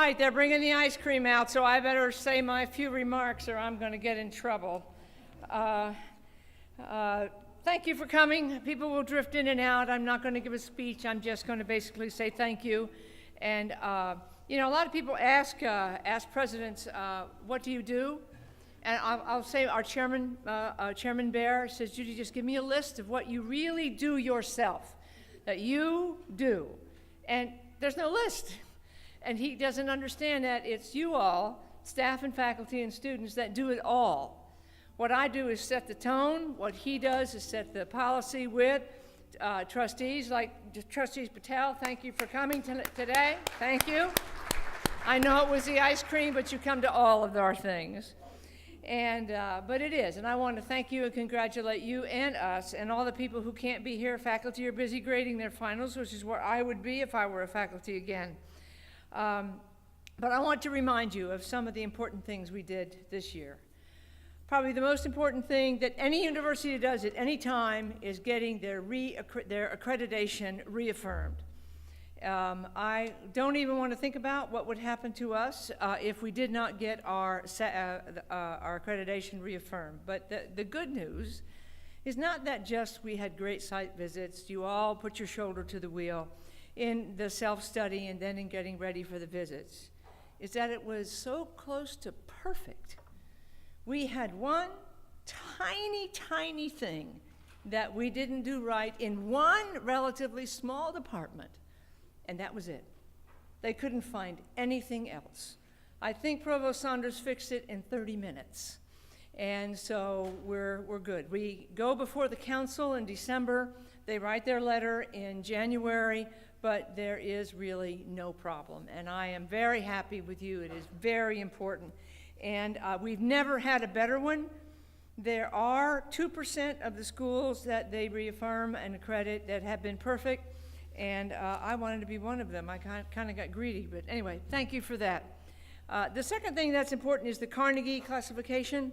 right, they're bringing the ice cream out, so I better say my few remarks or I'm going to get in trouble. Thank you for coming. People will drift in and out. I'm not going to give a speech. I'm just going to basically say thank you. And, you know, a lot of people ask presidents, what do you do? And I'll say our chairman, Chairman Bear, says, Judy, just give me a list of what you really do yourself, that you do. And there's no list. And he doesn't understand that it's you all, staff and faculty and students, that do it all. What I do is set the tone. What he does is set the policy with trustees, like Trustees Patel. Thank you for coming today. Thank you. I know it was the ice cream, but you come to all of our things. And, but it is, and I want to thank you and congratulate you and us and all the people who can't be here. Faculty are busy grading their finals, which is where I would be if I were a faculty again. But I want to remind you of some of the important things we did this year. Probably the most important thing that any university does at any time is getting their accreditation reaffirmed. I don't even want to think about what would happen to us if we did not get our accreditation reaffirmed. But the good news is not that just we had great site visits, you all put your shoulder to the wheel in the self-study and then in getting ready for the visits, is that it was so close to perfect. We had one tiny, tiny thing that we didn't do right in one relatively small department. And that was it. They couldn't find anything else. I think Provost Saunders fixed it in 30 minutes. And so we're good. We go before the council in December. They write their letter in January, but there is really no problem. And I am very happy with you. It is very important. And we've never had a better one. There are 2% of the schools that they reaffirm and accredit that have been perfect. And I wanted to be one of them. I kind of got greedy, but anyway, thank you for that. The second thing that's important is the Carnegie classification.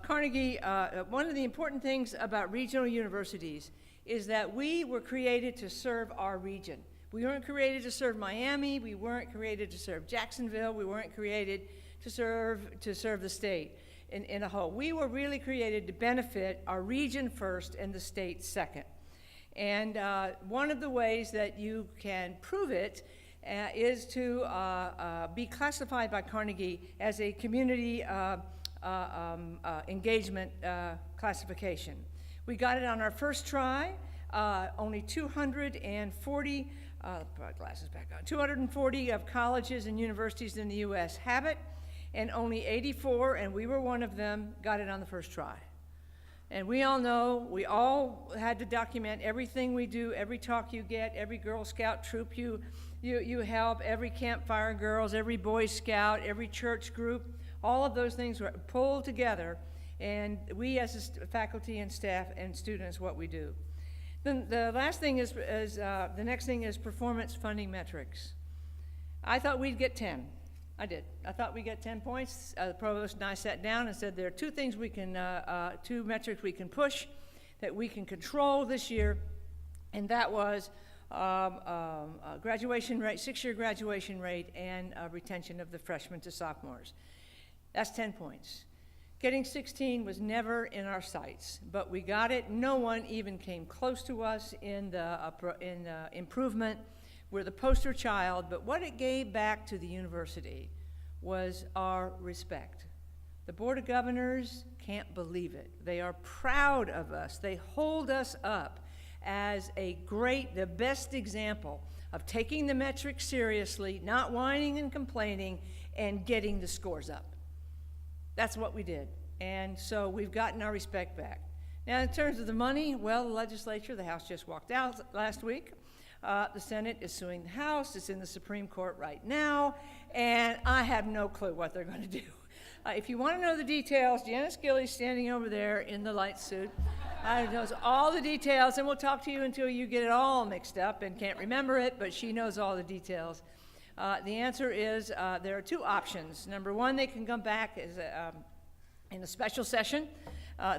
Carnegie, one of the important things about regional universities is that we were created to serve our region. We weren't created to serve Miami. We weren't created to serve Jacksonville. We weren't created to serve the state in a whole. We were really created to benefit our region first and the state second. And one of the ways that you can prove it is to be classified by Carnegie as a community engagement classification. We got it on our first try. Only 240, 240 of colleges and universities in the U.S. have it, and only 84, and we were one of them, got it on the first try. And we all know, we all had to document everything we do, every talk you get, every Girl Scout troop you help, every Campfire Girls, every Boy Scout, every church group. All of those things were pulled together, and we as faculty and staff and students, what we do. Then the last thing is the next thing is performance funding metrics. I thought we'd get 10. I did. I thought we'd get 10 points. The provost and I sat down and said there are two things we can, two metrics we can push that we can control this year, and that was graduation rate, 6-year graduation rate, and retention of the freshmen to sophomores. That's 10 points. Getting 16 was never in our sights, but we got it. No one even came close to us in the improvement. We're the poster child, but what it gave back to the university was our respect. The Board of Governors can't believe it. They are proud of us. They hold us up as the best example of taking the metrics seriously, not whining and complaining, and getting the scores up. That's what we did. And so we've gotten our respect back. Now, in terms of the money, well, the legislature, the House just walked out last week. The Senate is suing the House. It's in the Supreme Court right now, and I have no clue what they're going to do. If you want to know the details, Janice Gilley's standing over there in the light suit. Knows all the details, and we'll talk to you until you get it all mixed up and can't remember it, but she knows all the details. The answer is there are two options. Number one, they can come back as in a special session.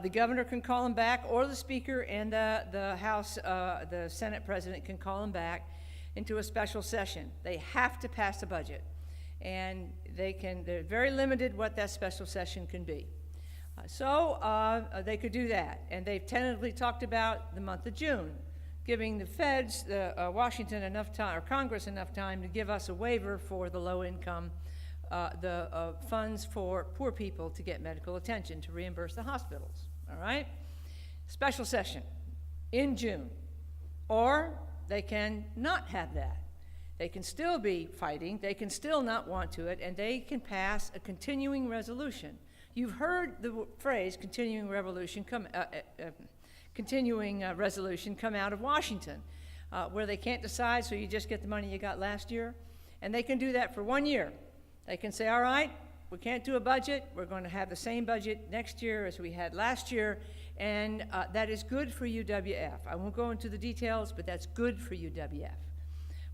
The governor can call them back, or the speaker and the House, the Senate president can call them back. into a special session. They have to pass a budget, and they're very limited what that special session can be. They could do that, and they've tentatively talked about the month of June, giving the feds, Washington enough time, or Congress enough time to give us a waiver for the low income, the funds for poor people to get medical attention, to reimburse the hospitals, all right? Special session in June. Or they can not have that. They can still be fighting, they can still not want to it, and they can pass a continuing resolution. You've heard the phrase continuing resolution come out of Washington, where they can't decide, so you just get the money you got last year. And they can do that for 1 year. They can say, all right, we can't do a budget, we're going to have the same budget next year as we had last year, and that is good for UWF. I won't go into the details, but that's good for UWF.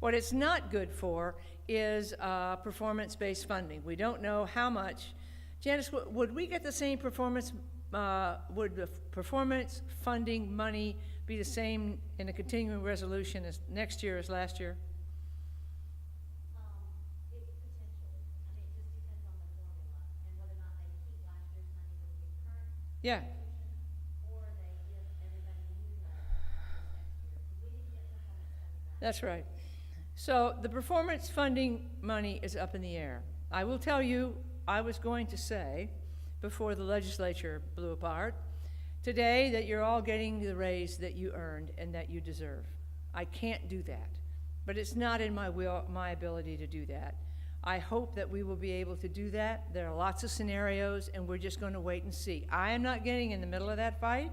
What it's not good for is performance-based funding. We don't know how much. Janice, would we get the same performance, would the performance funding money be the same in a continuing resolution as next year as last year? It potentially. I mean, it just depends on the formula and whether or not they keep last year's money with the current Yeah. or they give everybody new money next year. We didn't get performance funding. That's right. So the performance funding money is up in the air. I will tell you, I was going to say, before the legislature blew apart, today that you're all getting the raise that you earned and that you deserve. I can't do that, but it's not in my ability to do that. I hope that we will be able to do that. There are lots of scenarios, and we're just going to wait and see. I am not getting in the middle of that fight,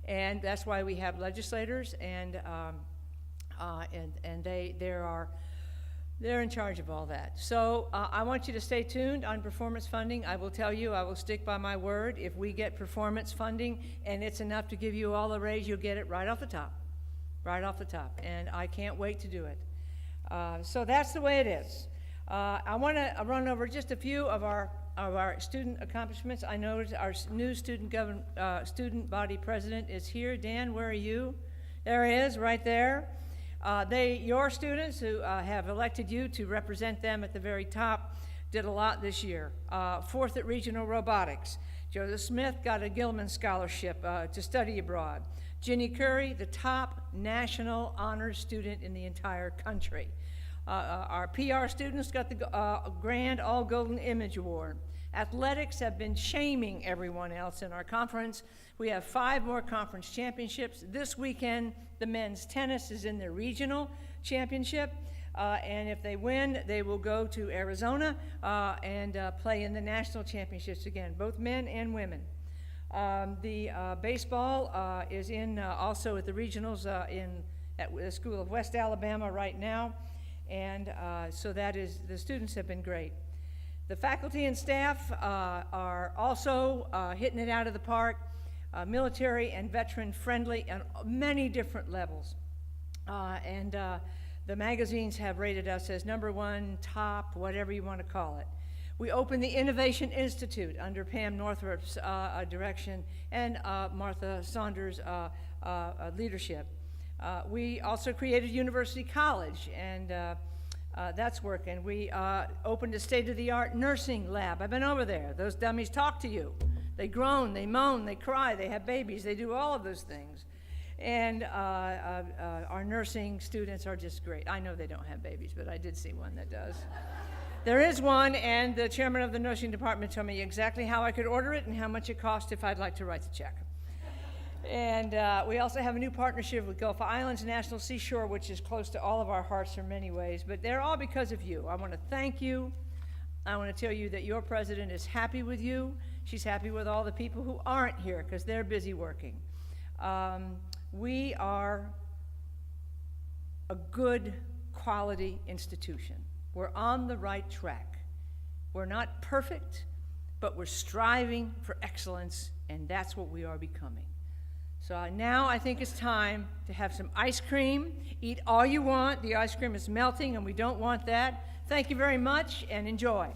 and that's why we have legislators, and they're in charge of all that. So I want you to stay tuned on performance funding. I will tell you, I will stick by my word. If we get performance funding and it's enough to give you all a raise, you'll get it right off the top, and I can't wait to do it. So that's the way it is. I want to run over just a few of our student accomplishments. I noticed our new student body president is here. Dan, where are you? There he is, right there. Your students who have elected you to represent them at the very top did a lot this year. Fourth at Regional Robotics. Joseph Smith got a Gilman Scholarship to study abroad. Ginny Curry, the top national honors student in the entire country. Our PR students got the Grand All Golden Image Award. Athletics have been shaming everyone else in our conference. We have 5 more conference championships. This weekend, the men's tennis is in their regional championship, and if they win, they will go to Arizona and play in the national championships again, both men and women. The baseball is in also at the regionals at the School of West Alabama right now, and so that is, the students have been great. The faculty and staff are also hitting it out of the park, military and veteran friendly on many different levels. The magazines have rated us as #1, top, whatever you want to call it. We opened the Innovation Institute under Pam Northrup's direction and Martha Saunders' leadership. We also created University College, and that's working. We opened a state-of-the-art nursing lab. I've been over there. Those dummies talk to you. They groan, they moan, they cry, they have babies, they do all of those things. And our nursing students are just great. I know they don't have babies, but I did see one that does. There is one, and the chairman of the nursing department told me exactly how I could order it and how much it cost if I'd like to write the check. And we also have a new partnership with Gulf Islands National Seashore, which is close to all of our hearts in many ways, but they're all because of you. I want to thank you. I want to tell you that your president is happy with you. She's happy with all the people who aren't here because they're busy working. We are a good quality institution. We're on the right track. We're not perfect, but we're striving for excellence, and that's what we are becoming. So now I think it's time to have some ice cream. Eat all you want. The ice cream is melting, and we don't want that. Thank you very much, and enjoy.